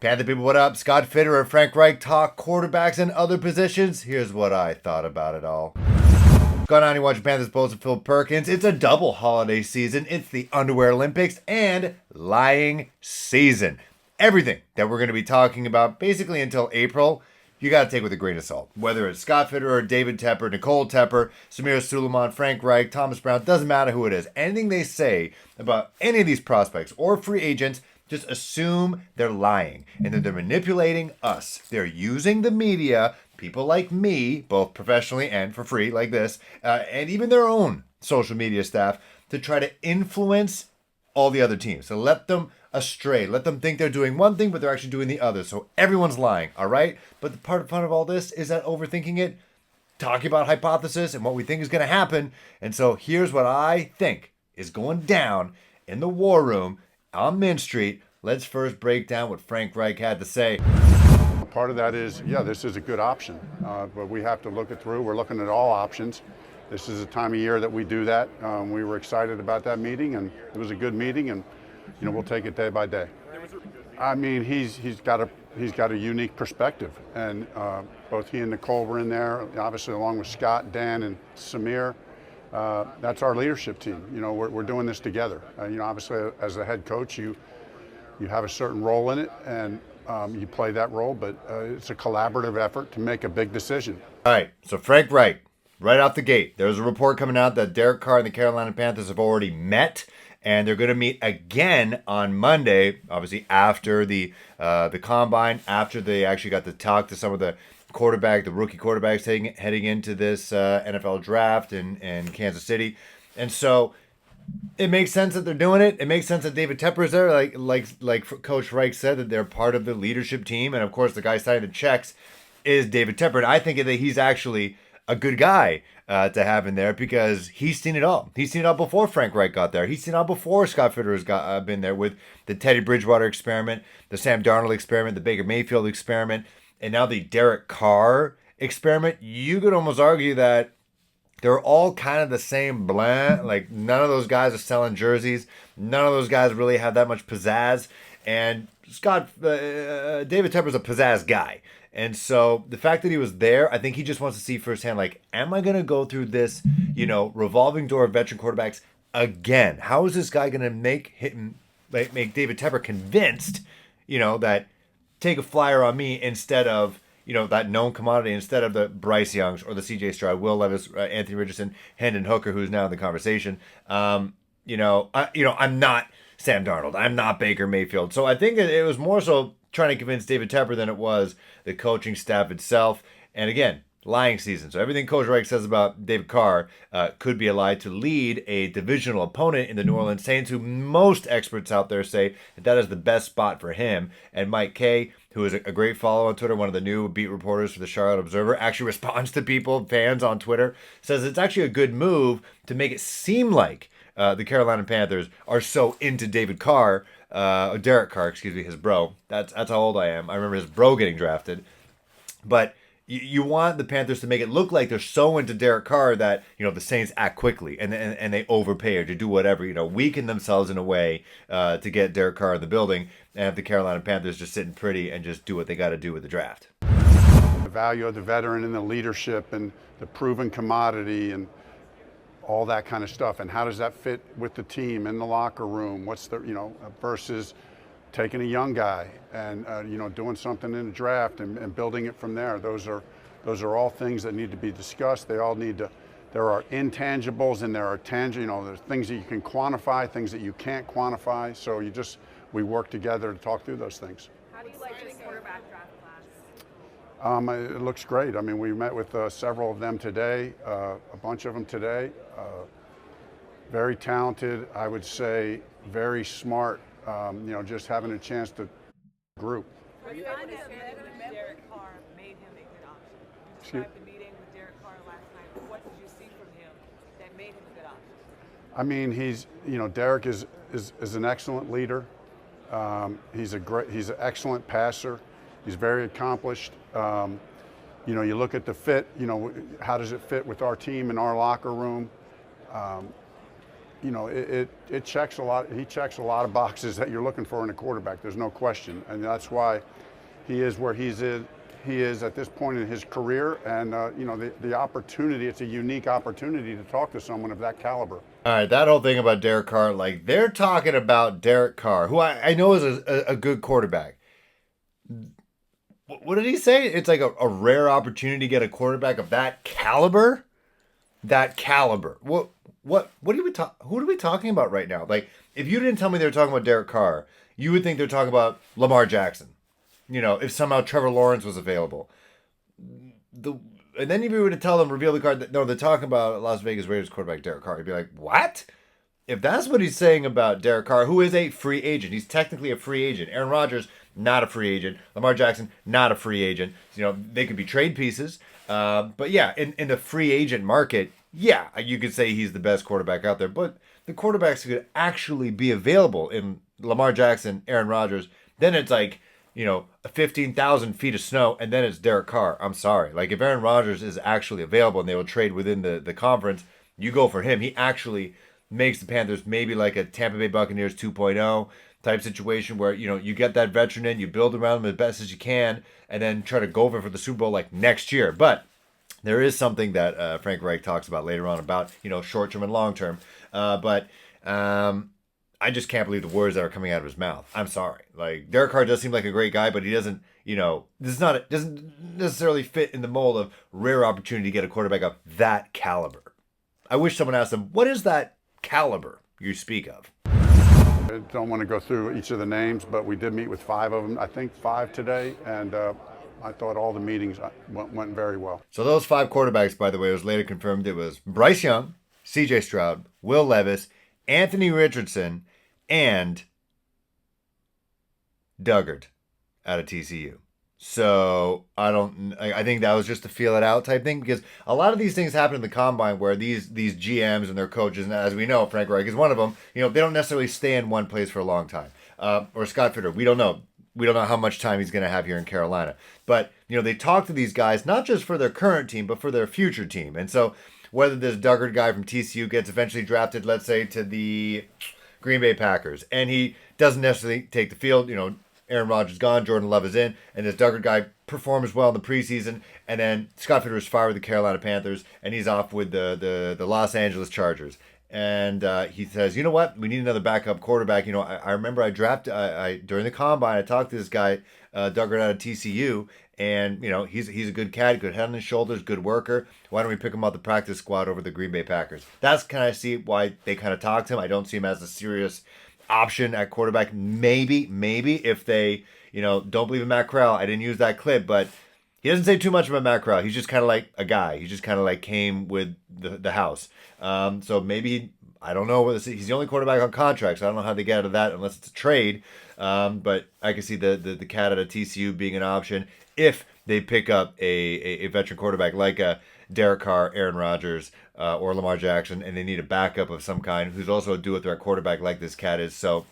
Panther people, what up? Scott Fitter and Frank Reich talk quarterbacks and other positions. Here's what I thought about it all. Going on, you watch Panthers Bulls and Phil Perkins. It's a double holiday season. It's the Underwear Olympics and lying season. Everything that we're going to be talking about basically until April, you got to take with a grain of salt. Whether it's Scott Fitter or David Tepper, Nicole Tepper, Samir Suleiman, Frank Reich, Thomas Brown, doesn't matter who it is. Anything they say about any of these prospects or free agents, just assume they're lying and that they're manipulating us. They're using the media, people like me, both professionally and for free, like this, and even their own social media staff, to try to influence all the other teams. So let them astray. Let them think they're doing one thing, but they're actually doing the other. So everyone's lying, all right? But the part of fun of all this is that overthinking it, talking about hypothesis and what we think is going to happen. And so here's what I think is going down in the war room on Main Street. Let's first break down what Frank Reich had to say. Part of that is, yeah, this is a good option, but we have to look it through. We're looking at all options. This is the time of year that we do that. We were excited about that meeting, and it was a good meeting, and we'll take it day by day. I mean, he's got a unique perspective, and both he and Nicole were in there, obviously along with Scott, Dan, and Samir. That's our leadership team. We're doing this together. Obviously, as the head coach, you have a certain role in it, and you play that role, but it's a collaborative effort to make a big decision. All right, so Frank Reich, right off the gate, there's a report coming out that Derek Carr and the Carolina Panthers have already met, and they're going to meet again on Monday, obviously after the combine, after they actually got to talk to some of the rookie quarterbacks heading into this NFL draft in Kansas City. And so it makes sense that they're doing it. It makes sense that David Tepper is there, like Coach Reich said, that they're part of the leadership team. And of course, the guy signing the checks is David Tepper. And I think that he's actually a good guy to have in there because he's seen it all. He's seen it all before Frank Reich got there. He's seen it all before Scott Fitter has been there with the Teddy Bridgewater experiment, the Sam Darnold experiment, the Baker Mayfield experiment, and now the Derek Carr experiment. You could almost argue that they're all kind of the same blend. Like, none of those guys are selling jerseys. None of those guys really have that much pizzazz. And David Tepper's a pizzazz guy. And so the fact that he was there, I think he just wants to see firsthand, like, am I going to go through this, revolving door of veteran quarterbacks again? How is this guy going to make David Tepper convinced, that take a flyer on me instead of, that known commodity, instead of the Bryce Youngs or the C.J. Stroud, Will Levis, Anthony Richardson, Hendon Hooker, who's now in the conversation. I'm not Sam Darnold. I'm not Baker Mayfield. So I think it was more so trying to convince David Tepper than it was the coaching staff itself. And again, lying season. So everything Coach Reich says about David Carr could be a lie to lead a divisional opponent in the New Orleans Saints, who most experts out there say that is the best spot for him. And Mike Kay, who is a great follow on Twitter, one of the new beat reporters for the Charlotte Observer, actually responds to fans on Twitter, says it's actually a good move to make it seem like the Carolina Panthers are so into Derek Carr, his bro. That's how old I am. I remember his bro getting drafted. But you want the Panthers to make it look like they're so into Derek Carr that, the Saints act quickly and they overpay or to do whatever, weaken themselves in a way to get Derek Carr in the building, and have the Carolina Panthers just sitting pretty and just do what they got to do with the draft. The value of the veteran and the leadership and the proven commodity and all that kind of stuff, and how does that fit with the team in the locker room? What's the, versus taking a young guy and doing something in the draft and building it from there. Those are all things that need to be discussed. They all need to. There are intangibles and there are tangible. There's things that you can quantify, things that you can't quantify. So we work together to talk through those things. How do you like the quarterback draft class? It looks great. I mean, we met with several of them today, a bunch of them today. Very talented, I would say, very smart. Just having a chance to group. Were you able to share that Derek Carr made him a good option? You described the meeting with Derek Carr last night. What did you see from him that made him a good option? I mean, Derek is an excellent leader. He's an excellent passer. He's very accomplished. You look at the fit. How does it fit with our team and our locker room? it checks a lot. He checks a lot of boxes that you're looking for in a quarterback. There's no question, and that's why he is where he is at this point in his career. And the opportunity. It's a unique opportunity to talk to someone of that caliber. All right, that whole thing about Derek Carr, like they're talking about Derek Carr, who I know is a good quarterback. What did he say? It's like a rare opportunity to get a quarterback of that caliber. That caliber. What are we who are we talking about right now? Like, if you didn't tell me they were talking about Derek Carr, you would think they're talking about Lamar Jackson. If somehow Trevor Lawrence was available. And then if you were to tell them, reveal the card, that no, they're talking about Las Vegas Raiders quarterback Derek Carr, you'd be like, what? If that's what he's saying about Derek Carr, who is a free agent, he's technically a free agent. Aaron Rodgers, not a free agent. Lamar Jackson, not a free agent. They could be trade pieces. But yeah, in the free agent market, yeah, you could say he's the best quarterback out there. But the quarterbacks who could actually be available in Lamar Jackson, Aaron Rodgers, then it's like, 15,000 feet of snow, and then it's Derek Carr. I'm sorry. Like, if Aaron Rodgers is actually available and they will trade within the conference, you go for him. He actually makes the Panthers maybe like a Tampa Bay Buccaneers 2.0 type situation where, you get that veteran in, you build around him as best as you can, and then try to go over for the Super Bowl like next year. But there is something that Frank Reich talks about later on about, short-term and long-term. But I just can't believe the words that are coming out of his mouth. I'm sorry. Like, Derek Carr does seem like a great guy, but he doesn't, doesn't necessarily fit in the mold of rare opportunity to get a quarterback of that caliber. I wish someone asked him, what is that caliber you speak of? I don't want to go through each of the names, but we did meet with 5 of them. I think 5 today, and I thought all the meetings went very well. So those 5 quarterbacks, by the way, it was later confirmed it was Bryce Young, C.J. Stroud, Will Levis, Anthony Richardson, and Duggard out of TCU. So I think that was just to feel it out type thing, because a lot of these things happen in the combine where these GMs and their coaches, and as we know, Frank Reich is one of them, they don't necessarily stay in one place for a long time. Or Scott Fitter, we don't know. We don't know how much time he's going to have here in Carolina. But, they talk to these guys, not just for their current team, but for their future team. And so whether this Duggard guy from TCU gets eventually drafted, let's say, to the Green Bay Packers, and he doesn't necessarily take the field, Aaron Rodgers is gone, Jordan Love is in, and this Duggard guy performs well in the preseason, and then Scott Fitter is fired with the Carolina Panthers, and he's off with the Los Angeles Chargers. And he says, you know what? We need another backup quarterback. I remember I drafted during the combine. I talked to this guy, Duggard out of TCU, and he's a good cat, good head on his shoulders, good worker. Why don't we pick him out the practice squad over the Green Bay Packers? That's kind of see why they kind of talked to him. I don't see him as a serious option at quarterback. Maybe if they don't believe in Matt Corral. I didn't use that clip, but he doesn't say too much about Matt Corral. He's just kind of like a guy. He just kind of like came with the house. So maybe, I don't know. He's the only quarterback on contract, so I don't know how they get out of that unless it's a trade. But I can see the cat out of TCU being an option if they pick up a veteran quarterback like Derek Carr, Aaron Rodgers, or Lamar Jackson, and they need a backup of some kind who's also a do-it-threat quarterback like this cat is. So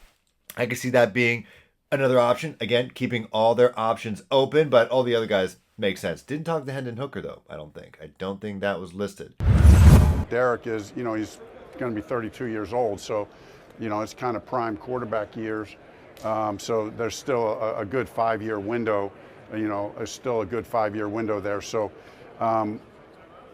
I can see that being another option. Again, keeping all their options open, but all the other guys make sense. Didn't talk to Hendon Hooker, though, I don't think. I don't think that was listed. Derek is, he's going to be 32 years old, so, it's kind of prime quarterback years. So there's still a good 5-year window, there's still a good 5-year window there. So,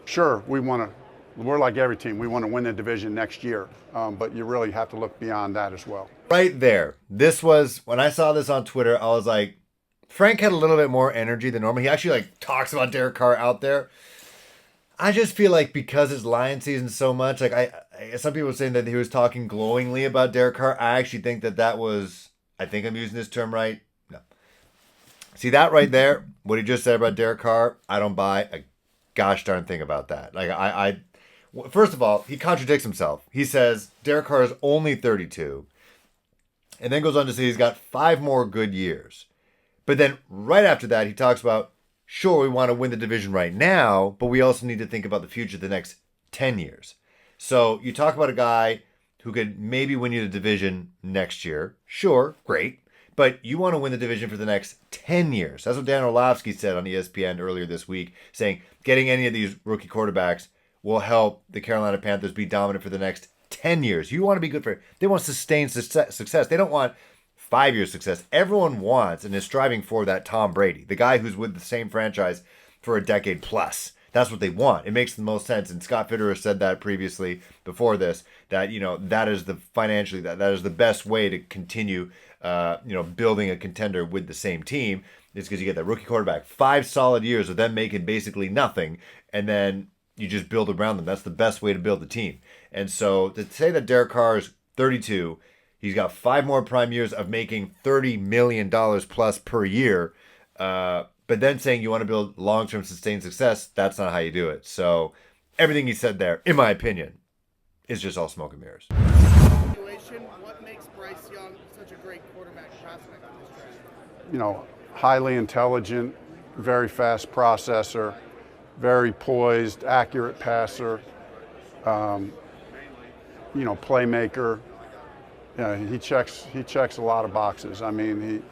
sure, we're like every team. We want to win the division next year, but you really have to look beyond that as well. Right there. This was, when I saw this on Twitter, I was like, Frank had a little bit more energy than normal. He actually talks about Derek Carr out there. I just feel like because it's Lion season so much, some people were saying that he was talking glowingly about Derek Carr. I actually think that was, I think I'm using this term right. No. See that right there? What he just said about Derek Carr, I don't buy a gosh darn thing about that. First of all, he contradicts himself. He says Derek Carr is only 32, and then goes on to say he's got 5 more good years. But then right after that, he talks about, sure, we want to win the division right now, but we also need to think about the future, the next 10 years. So you talk about a guy who could maybe win you the division next year. Sure, great. But you want to win the division for the next 10 years. That's what Dan Orlovsky said on ESPN earlier this week, saying getting any of these rookie quarterbacks will help the Carolina Panthers be dominant for the next 10 years. You want to be good for, they want sustained success. They don't want 5 years success. Everyone wants and is striving for that Tom Brady, the guy who's with the same franchise for a decade plus. That's what they want. It makes the most sense. And Scott Fitterer said that previously before this, that, that is the financially, that is the best way to continue, building a contender with the same team, is because you get that rookie quarterback, 5 solid years of them making basically nothing, and then you just build around them. That's the best way to build the team. And so to say that Derek Carr is 32, he's got 5 more prime years of making $30 million plus per year, but then saying you want to build long-term sustained success, that's not how you do it. So everything he said there, in my opinion, is just all smoke and mirrors. What makes Bryce Young such a great quarterback prospect in this draft? Highly intelligent, very fast processor, very poised, accurate passer, playmaker. He checks a lot of boxes. I mean,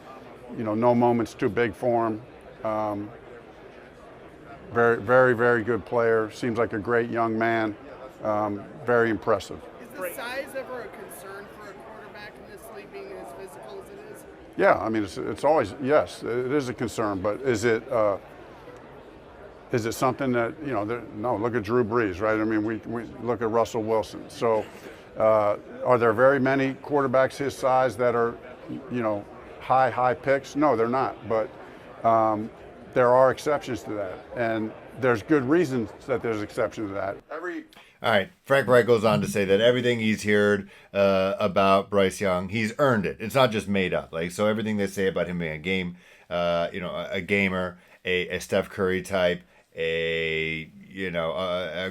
no moment's too big for him. Very, very, very good player. Seems like a great young man. Very impressive. Is the size ever a concern for a quarterback in this league, being as physical as it is? Yeah, I mean, it's always, yes, it is a concern, but is it something that, no, look at Drew Brees, right? I mean, we look at Russell Wilson. So are there very many quarterbacks his size that are, high picks? No, they're not, but there are exceptions to that, and there's good reasons that there's exceptions to that. All right, Frank Reich goes on to say that everything he's heard about Bryce Young, he's earned it. It's not just made up. So everything they say about him being a gamer, a Steph Curry type, a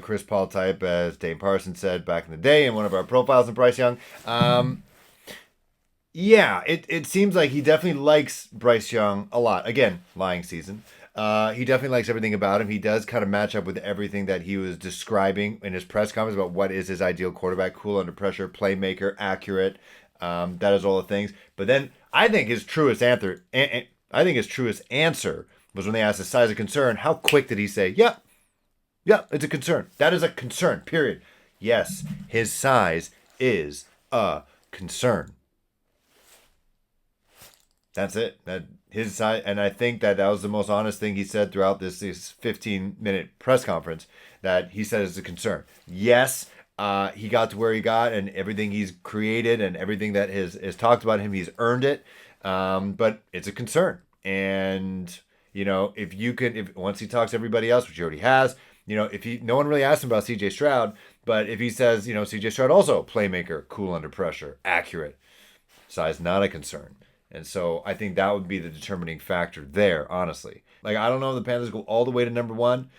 Chris Paul type, as Dane Parsons said back in the day in one of our profiles of Bryce Young. It seems like he definitely likes Bryce Young a lot. Again, lying season. He definitely likes everything about him. He does kind of match up with everything that he was describing in his press conference about what is his ideal quarterback: cool under pressure, playmaker, accurate. That is all the things. But then I think his truest answer, was when they asked the size of concern. How quick did he say, "Yeah, it's a concern. That is a concern. Period." Yes, his size is a concern. That's it. That his side, and I think that was the most honest thing he said throughout this 15-minute press conference. That he said is a concern. Yes, he got to where he got, and everything he's created, and everything that is talked about him, he's earned it. But it's a concern, and if once he talks to everybody else, which he already has, no one really asked him about C.J. Stroud, but if he says, C.J. Stroud also playmaker, cool under pressure, accurate, size not a concern. And so I think that would be the determining factor there, honestly. I don't know if the Panthers go all the way to number 1.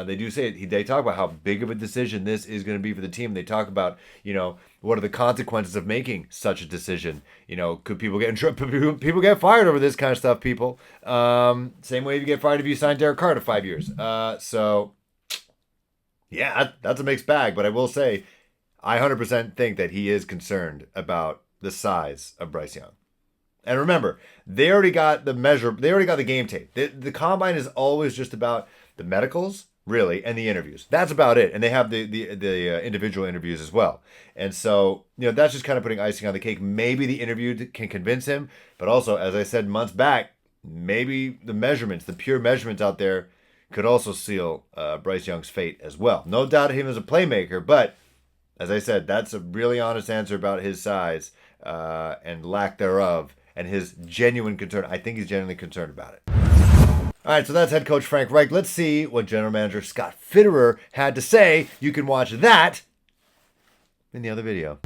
They do say they talk about how big of a decision this is going to be for the team. They talk about, what are the consequences of making such a decision? Could people get in trouble? People get fired over this kind of stuff, people. Same way you get fired if you sign Derek Carr to 5 years. That's a mixed bag. But I will say, I 100% think that he is concerned about the size of Bryce Young. And remember, they already got the game tape. The combine is always just about the medicals, really, and the interviews. That's about it. And they have the individual interviews as well. And so, that's just kind of putting icing on the cake. Maybe the interview can convince him, but also, as I said months back, maybe the pure measurements out there could also seal Bryce Young's fate as well. No doubt him as a playmaker, but as I said, that's a really honest answer about his size and lack thereof. And his genuine concern. I think he's genuinely concerned about it. All right, so that's head coach Frank Reich. Let's see what general manager Scott Fitterer had to say. You can watch that in the other video.